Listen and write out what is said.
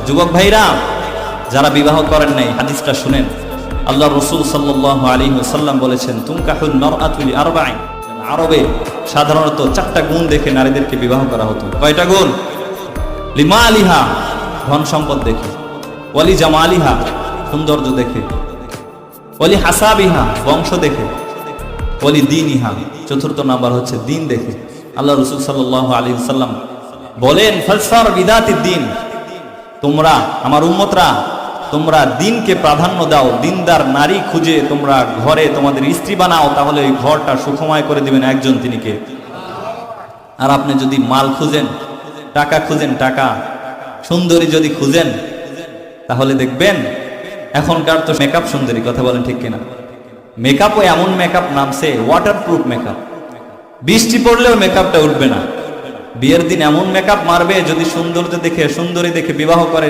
যুবক ভাইরা যারা বিবাহ করেন নাই, হাদিসটা শুনেন। আল্লাহ রাসূল সাল্লাল্লাহু আলাইহি ওয়াসাল্লাম বলেছেন, তুনকাহুল মারআতু লিআরবাইন। আরবে সাধারণত 4টা গুণ দেখে নারীদেরকে বিবাহ করা হতো। কয়টা গুণ? লিমালিহা, ধন সম্পদ দেখে, ওয়ালি জামালিহা, সৌন্দর্য দেখে, ওয়ালি হাসাবিহা, বংশ দেখে, ওয়ালি দীনিহা, চতুর্থ নাম্বার হচ্ছে দিন দেখে। আল্লাহ রাসূল সাল্লাল্লাহু আলাইহি ওয়াসাল্লাম বলেন, ফালসার বিদাতিদ দ্বীন, তোমরা আমার উম্মতরা তোমরা দিনকে প্রাধান্য দাও, দিনদার নারী খুঁজে তোমরা ঘরে তোমাদের স্ত্রী বানাও, তাহলে ওই ঘরটা সুখময় করে দিবেন একজন, তিনি কে? আর আপনি যদি মাল খুঁজেন, টাকা খুঁজেন, টাকা সুন্দরী যদি খুঁজেন, তাহলে দেখবেন এখনকার তো মেকআপ সুন্দরী, কথা বলেন ঠিক কিনা? মেকআপও এমন মেকআপ নামছে, ওয়াটারপ্রুফ মেকআপ, বৃষ্টি পড়লেও মেকআপটা উঠবে না। বিয়ের দিন এমন মেকআপ মারবে, যদি সৌন্দর্য দেখে, সুন্দরী দেখে বিবাহ করে